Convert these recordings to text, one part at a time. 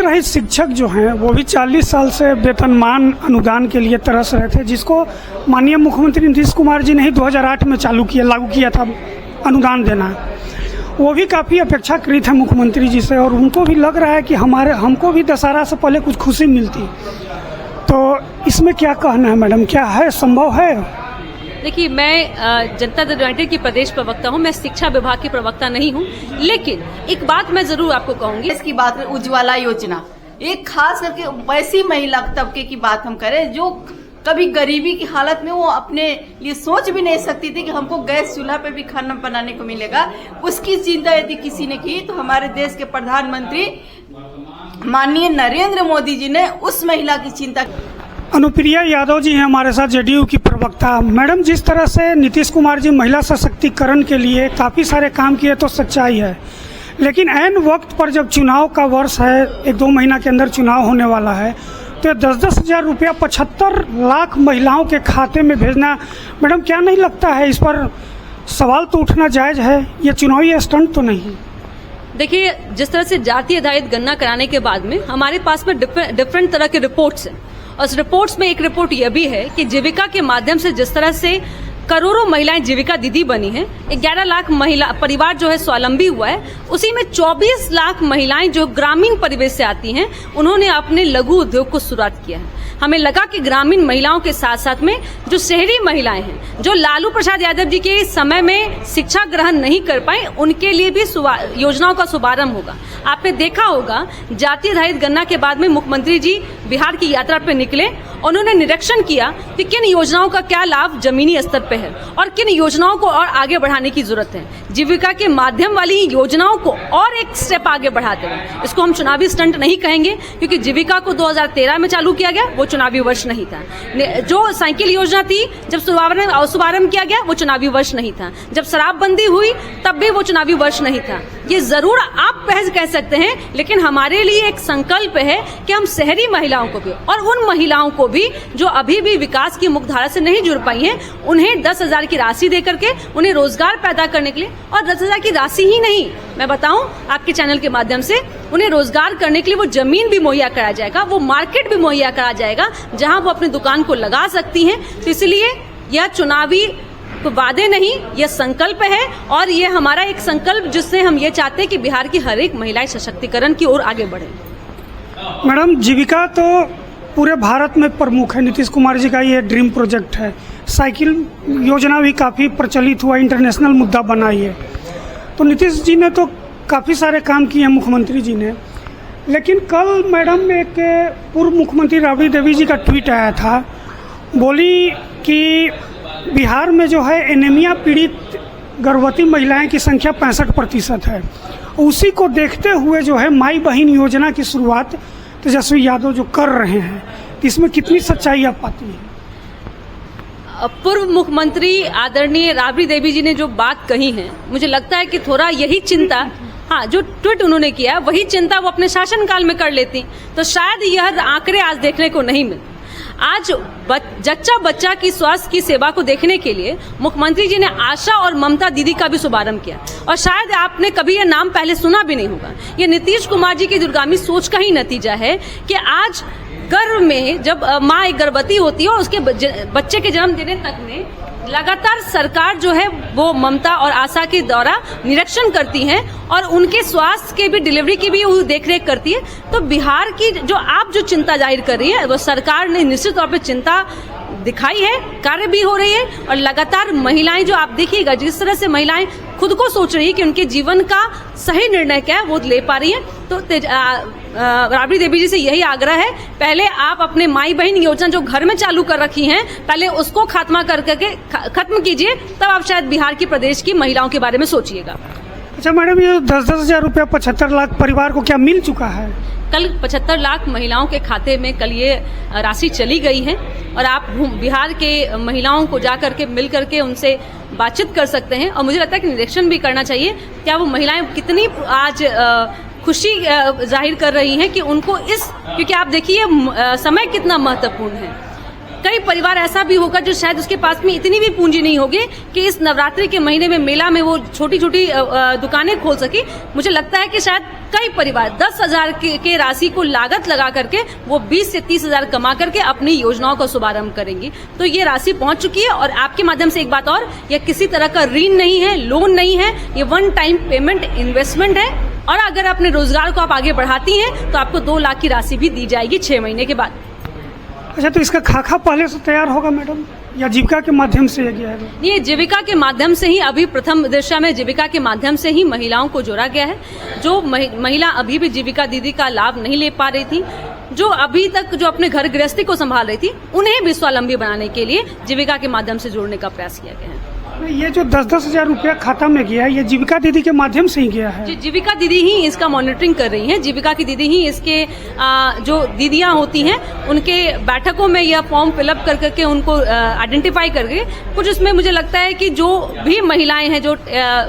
रहित शिक्षक जो हैं वो भी 40 साल से वेतनमान अनुदान के लिए तरस रहे थे, जिसको माननीय मुख्यमंत्री नीतीश कुमार जी ने ही 2008 में लागू किया था अनुदान देना। वो भी काफ़ी अपेक्षाकृत है मुख्यमंत्री जी से, और उनको भी लग रहा है कि हमको भी दशहरा से पहले कुछ खुशी मिलती। तो इसमें क्या कहना है मैडम, क्या है, संभव है? देखिए, मैं जनता दल यूनाइटेड की प्रदेश प्रवक्ता हूं, मैं शिक्षा विभाग की प्रवक्ता नहीं हूं, लेकिन एक बात मैं जरूर आपको कहूंगी। इसकी बात करें, उज्ज्वला योजना, एक खास करके वैसी महिला तबके की बात हम करें जो कभी गरीबी की हालत में वो अपने लिए सोच भी नहीं सकती थी कि हमको गैस चूल्हा पे भी खाना बनाने को मिलेगा। उसकी चिंता यदि किसी ने की तो हमारे देश के प्रधानमंत्री माननीय नरेंद्र मोदी जी ने उस महिला की चिंता। अनुप्रिया यादव जी हैं हमारे साथ, जेडीयू की प्रवक्ता। मैडम, जिस तरह से नीतीश कुमार जी महिला सशक्तिकरण के लिए काफ़ी सारे काम किए तो सच्चाई है, लेकिन ऐन वक्त पर जब चुनाव का वर्ष है, 1-2 महीना के अंदर चुनाव होने वाला है, तो 10-10 हज़ार रुपया 75 लाख महिलाओं के खाते में भेजना, मैडम क्या नहीं लगता है इस पर सवाल तो उठना जायज़ है? ये चुनावी स्टंट तो नहीं? देखिए, जिस तरह से जाति आधारित गणना कराने के बाद में हमारे पास में डिफरेंट तरह के रिपोर्ट्स हैं, और उस रिपोर्ट्स में एक रिपोर्ट यह भी है कि जीविका के माध्यम से जिस तरह से करोड़ों महिलाएं जीविका दीदी बनी हैं, 11 लाख महिला परिवार जो है स्वावलंबी हुआ है, उसी में 24 लाख महिलाएं जो ग्रामीण परिवेश से आती हैं, उन्होंने अपने लघु उद्योग को शुरुआत किया है। हमें लगा कि ग्रामीण महिलाओं के साथ साथ में जो शहरी महिलाएं हैं, जो लालू प्रसाद यादव जी के समय में शिक्षा ग्रहण नहीं कर पाए, उनके लिए भी योजनाओं का शुभारंभ होगा। आपने देखा होगा, जाति आधारित गणना के बाद में मुख्यमंत्री जी बिहार की यात्रा पर निकले, उन्होंने निरीक्षण किया कि किन योजनाओं का क्या लाभ जमीनी स्तर पे है और किन योजनाओं को और आगे बढ़ाने की जरूरत है। जीविका के माध्यम वाली योजनाओं को और एक स्टेप आगे बढ़ाते हुए, इसको हम चुनावी स्टंट नहीं कहेंगे, क्योंकि जीविका को 2013 में चालू किया गया, वो चुनावी वर्ष नहीं था। जो साइकिल योजना थी, जब शुभारंभ किया गया, वो चुनावी वर्ष नहीं था। जब शराबबंदी हुई, तब भी वो चुनावी वर्ष नहीं था। ये जरूर आप बहस कह सकते हैं, लेकिन हमारे लिए एक संकल्प है कि हम शहरी महिलाओं को भी और उन महिलाओं को भी जो अभी भी विकास की मुख्यधारा से नहीं जुड़ पाई हैं, उन्हें 10,000 की राशि दे करके उन्हें रोजगार पैदा करने के लिए, और 10,000 की राशि ही नहीं, मैं बताऊं आपके चैनल के माध्यम से, उन्हें रोजगार करने के लिए वो जमीन भी मुहैया कराया जाएगा, वो मार्केट भी मुहैया कराया जाएगा जहां वो अपनी दुकान को लगा सकती हैं। तो इसलिए यह चुनावी वादे नहीं, यह संकल्प है, और ये हमारा एक संकल्प जिससे हम ये चाहते हैं कि बिहार की हर एक महिला सशक्तिकरण की ओर आगे बढ़े। मैडम, जीविका तो पूरे भारत में प्रमुख है, नीतीश कुमार जी का ये ड्रीम प्रोजेक्ट है। साइकिल योजना भी काफ़ी प्रचलित हुआ, इंटरनेशनल मुद्दा बना है। तो नीतीश जी ने तो काफ़ी सारे काम किए हैं, मुख्यमंत्री जी ने। लेकिन कल मैडम एक पूर्व मुख्यमंत्री राबड़ी देवी जी का ट्वीट आया था, बोली कि बिहार में जो है एनीमिया पीड़ित गर्भवती महिलाएं की संख्या 65% है। उसी को देखते हुए जो है माई बहन योजना की शुरुआत तेजस्वी यादव जो कर रहे हैं, तो इसमें कितनी सच्चाई आप पाती हैं? पूर्व मुख्यमंत्री आदरणीय राबड़ी देवी जी ने जो बात कही है, मुझे लगता है कि थोड़ा यही चिंता, हाँ, जो ट्वीट उन्होंने किया वही चिंता वो अपने शासनकाल में कर लेती, तो शायद यह आंकड़े आज देखने को नहीं मिलते। आज जच्चा बच्चा की स्वास्थ्य की सेवा को देखने के लिए मुख्यमंत्री जी ने आशा और ममता दीदी का भी शुभारंभ किया, और शायद आपने कभी यह नाम पहले सुना भी नहीं होगा। ये नीतीश कुमार जी की दूरगामी सोच का ही नतीजा है कि आज गर्भ में जब माँ एक गर्भवती होती है और उसके बच्चे के जन्म देने तक में लगातार सरकार जो है वो ममता और आशा के द्वारा निरीक्षण करती हैं और उनके स्वास्थ्य के भी, डिलीवरी की भी देखरेख करती है। तो बिहार की जो आप जो चिंता जाहिर कर रही है, वो सरकार ने निश्चित तौर पे चिंता दिखाई है, कार्य भी हो रही है, और लगातार महिलाएं जो आप देखिएगा, जिस तरह से महिलाएं खुद को सोच रही है कि उनके जीवन का सही निर्णय क्या है वो ले पा रही है। तो राबड़ी देवी जी से यही आग्रह है, पहले आप अपने माई बहन योजना जो घर में चालू कर रखी हैं, पहले उसको खात्मा करके खत्म कीजिए, तब आप शायद बिहार की प्रदेश की महिलाओं के बारे में सोचिएगा। अच्छा मैडम, ये 10-10 हज़ार रुपया 75 लाख परिवार को क्या मिल चुका है? कल 75 लाख महिलाओं के खाते में कल ये राशि चली गई है, और आप बिहार के महिलाओं को जा करके मिल करके उनसे बातचीत कर सकते हैं, और मुझे लगता है कि निरीक्षण भी करना चाहिए क्या वो महिलाएं कितनी आज खुशी जाहिर कर रही हैं कि उनको क्योंकि आप देखिए समय कितना महत्वपूर्ण है। कई परिवार ऐसा भी होगा जो शायद उसके पास में इतनी भी पूंजी नहीं होगी कि इस नवरात्रि के महीने में मेला में वो छोटी छोटी दुकानें खोल सके। मुझे लगता है कि शायद कई परिवार 10,000 के राशि को लागत लगा करके वो 20 से 30,000 कमा करके अपनी योजनाओं का शुभारंभ करेंगी। तो ये राशि पहुंच चुकी है और आपके माध्यम से एक बात और, यह किसी तरह का ऋण नहीं है, लोन नहीं है, ये वन टाइम पेमेंट इन्वेस्टमेंट है। और अगर अपने रोजगार को आप आगे बढ़ाती हैं तो आपको 2 लाख की राशि भी दी जाएगी 6 महीने के बाद। अच्छा, तो इसका खाका पहले से तैयार होगा मैडम, या जीविका के माध्यम से गया है? ये जीविका के माध्यम से ही, अभी प्रथम दृष्टया में जीविका के माध्यम से ही महिलाओं को जोड़ा गया है। जो महिला अभी भी जीविका दीदी का लाभ नहीं ले पा रही थी, जो अभी तक जो अपने घर गृहस्थी को संभाल रही थी, उन्हें भी स्वावलंबी बनाने के लिए जीविका के माध्यम से जोड़ने का प्रयास किया गया है। ये जो 10-10 हजार रुपया खाता में गया है, ये जीविका दीदी के माध्यम से ही गया है? जी, जीविका दीदी ही इसका मॉनिटरिंग कर रही हैं। जीविका की दीदी ही इसके जो दीदियां होती हैं उनके बैठकों में यह फॉर्म फिलअप कर करके उनको आइडेंटिफाई करके, कुछ उसमें मुझे लगता है कि जो भी महिलाएं हैं जो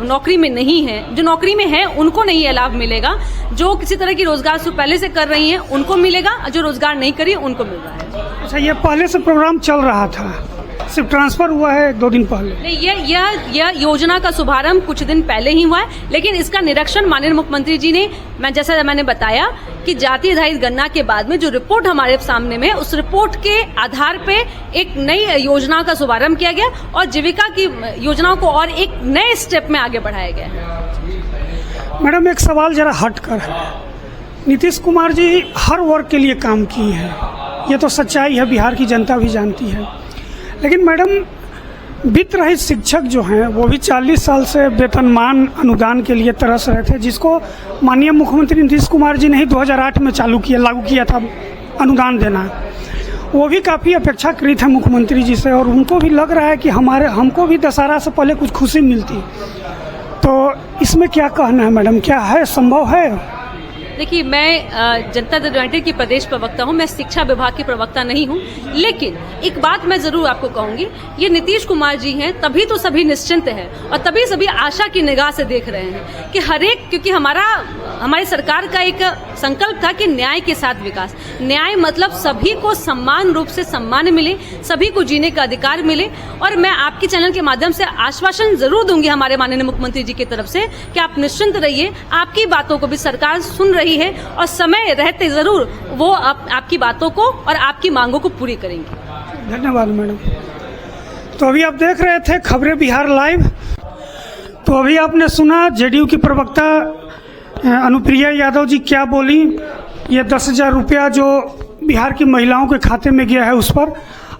नौकरी में नहीं है, जो नौकरी में है उनको नहीं ये लाभ मिलेगा। जो किसी तरह की रोजगार से पहले से कर रही हैं उनको मिलेगा, जो रोजगार नहीं करी उनको मिल रहा है। अच्छा, ये पहले से प्रोग्राम चल रहा था, सिर्फ ट्रांसफर हुआ है 2 दिन पहले? नहीं, यह योजना का शुभारंभ कुछ दिन पहले ही हुआ है, लेकिन इसका निरीक्षण माननीय मुख्यमंत्री जी ने, जैसा मैंने बताया कि जाति आधारित गणना के बाद में जो रिपोर्ट हमारे सामने में, उस रिपोर्ट के आधार पे एक नई योजना का शुभारंभ किया गया और जीविका की योजनाओं को और एक नए स्टेप में आगे बढ़ाया गया है। मैडम, एक सवाल जरा हटकर है। नीतीश कुमार जी हर वर्ग के लिए काम किए हैं, ये तो सच्चाई है, बिहार की जनता भी जानती है। लेकिन मैडम, वित्त रहित शिक्षक जो हैं वो भी 40 साल से वेतनमान अनुदान के लिए तरस रहे थे, जिसको माननीय मुख्यमंत्री नीतीश कुमार जी ने ही 2008 में लागू किया था अनुदान देना। वो भी काफ़ी अपेक्षाकृत है मुख्यमंत्री जी से, और उनको भी लग रहा है कि हमको भी दशहरा से पहले कुछ खुशी मिलती। तो इसमें क्या कहना है मैडम, क्या है, संभव है? देखिए, मैं जनता दल यूनाइटेड की प्रदेश प्रवक्ता हूं, मैं शिक्षा विभाग की प्रवक्ता नहीं हूं। लेकिन एक बात मैं जरूर आपको कहूंगी, ये नीतीश कुमार जी हैं तभी तो सभी निश्चिंत हैं और तभी सभी आशा की निगाह से देख रहे हैं कि क्योंकि हमारी सरकार का एक संकल्प था कि न्याय के साथ विकास। न्याय मतलब सभी को समान रूप से सम्मान मिले, सभी को जीने का अधिकार मिले। और मैं आपके चैनल के माध्यम से आश्वासन जरूर दूंगी हमारे माननीय मुख्यमंत्री जी की तरफ से कि आप निश्चिंत रहिए, आपकी बातों को भी सरकार सुन रही है और समय रहते जरूर वो आपकी बातों को और आपकी मांगों को पूरी करेंगे। धन्यवाद मैडम। तो अभी आप देख रहे थे खबरें बिहार लाइव। तो अभी आपने सुना जेडीयू की प्रवक्ता अनुप्रिया यादव जी क्या बोली। ये 10,000 रुपया जो बिहार की महिलाओं के खाते में गया है उस पर।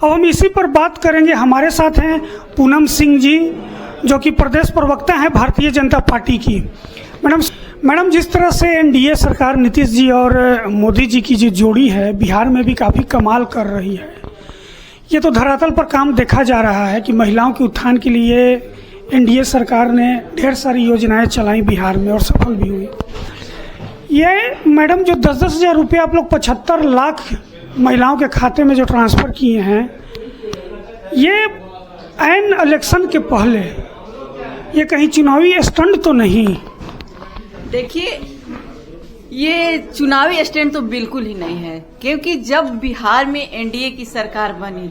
अब हम इसी पर बात करेंगे। हमारे साथ हैं पूनम सिंह जी, जो कि प्रदेश प्रवक्ता हैं भारतीय जनता पार्टी की। मैडम, जिस तरह से एनडीए सरकार नीतीश जी और मोदी जी की जो जोड़ी है बिहार में भी काफ़ी कमाल कर रही है। ये तो धरातल पर काम देखा जा रहा है कि महिलाओं के उत्थान के लिए एनडीए सरकार ने ढेर सारी योजनाएं चलाई बिहार में और सफल भी हुई। ये मैडम जो 10-10 हज़ार रुपये आप लोग 75 लाख महिलाओं के खाते में जो ट्रांसफ़र किए हैं, ये ऐन इलेक्शन के पहले, ये कहीं चुनावी स्टंट तो नहीं? देखिए, ये चुनावी स्टैंड तो बिल्कुल ही नहीं है, क्योंकि जब बिहार में एनडीए की सरकार बनी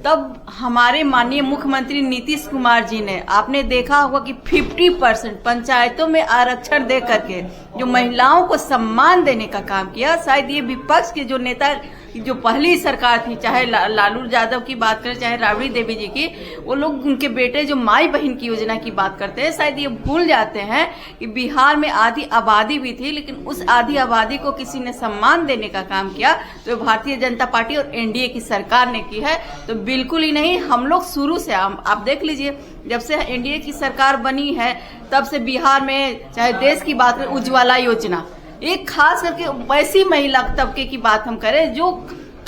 तब हमारे माननीय मुख्यमंत्री नीतीश कुमार जी ने, आपने देखा होगा कि 50% पंचायतों में आरक्षण दे करके जो महिलाओं को सम्मान देने का काम किया। शायद ये विपक्ष के जो नेता, जो पहली सरकार थी, चाहे लालू यादव की बात करें चाहे राबड़ी देवी जी की, वो लोग उनके बेटे जो माई बहन की योजना की बात करते हैं, शायद ये भूल जाते हैं कि बिहार में आधी आबादी भी थी, लेकिन उस आधी आबादी को किसी ने सम्मान देने का काम किया तो भारतीय जनता पार्टी और एनडीए की सरकार ने की है। तो बिल्कुल ही नहीं, हम लोग शुरू से, आप देख लीजिए, जब से एनडीए की सरकार बनी है तब से बिहार में, चाहे देश की बात करें, उज्ज्वला योजना, एक खास करके वैसी महिला तबके की बात हम करें जो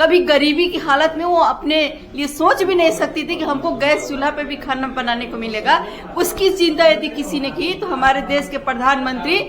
कभी गरीबी की हालत में वो अपने लिए सोच भी नहीं सकती थी कि हमको गैस चूल्हा पे भी खाना बनाने को मिलेगा। उसकी चिंता यदि किसी ने की तो हमारे देश के प्रधानमंत्री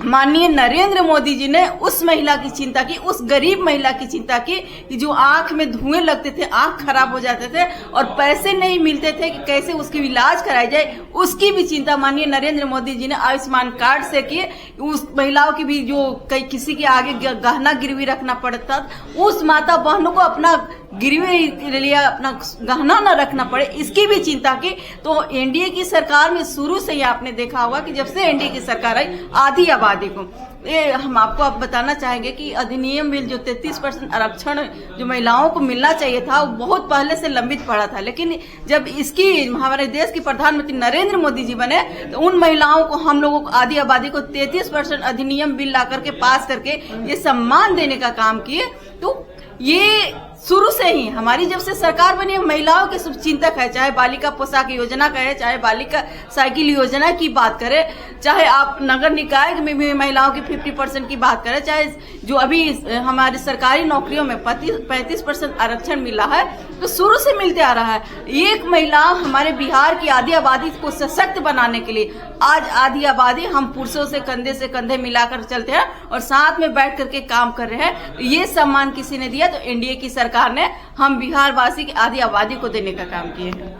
माननीय नरेंद्र मोदी जी ने उस महिला की चिंता की, उस गरीब महिला की चिंता की कि जो आंख में धुएं लगते थे, आंख खराब हो जाते थे और पैसे नहीं मिलते थे कि कैसे उसकी इलाज कराई जाए, उसकी भी चिंता माननीय नरेंद्र मोदी जी ने आयुष्मान कार्ड से की। उस महिलाओं की भी जो किसी के आगे गहना गिरवी रखना पड़ता, उस माता बहनों को अपना गिरवी के लिए अपना गहना न रखना पड़े, इसकी भी चिंता की। तो एनडीए की सरकार में शुरू से ही आपने देखा होगा कि जब से एनडीए की सरकार आई, आधी आबादी को, ये हम आपको अब बताना चाहेंगे कि अधिनियम बिल जो 33% आरक्षण जो महिलाओं को मिलना चाहिए था, वो बहुत पहले से लंबित पड़ा था। लेकिन जब इसकी हमारे देश के प्रधानमंत्री नरेंद्र मोदी जी बने, तो उन महिलाओं को, हम लोगों को, आधी आबादी को 33% अधिनियम बिल ला करके पास करके ये सम्मान देने का काम किए। तो ये शुरू से ही हमारी जब से सरकार बनी, महिलाओं के शुभचिंतक है। चाहे बालिका पोशाक योजना कहे, चाहे बालिका साइकिल योजना की बात करें, चाहे आप नगर निकाय में भी महिलाओं की 50% की बात करें, चाहे जो अभी हमारी सरकारी नौकरियों में 35% आरक्षण मिला है, तो शुरू से मिलते आ रहा है। एक महिला हमारे बिहार की आधी आबादी को सशक्त बनाने के लिए आज आधी आबादी हम पुरुषों से कंधे मिलाकर चलते हैं और साथ में बैठ करके काम कर रहे हैं। ये सम्मान किसी ने दिया तो एनडीए की सरकार ने हम बिहार वासी की आधी आबादी को देने का काम किए हैं।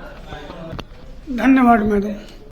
धन्यवाद मैडम।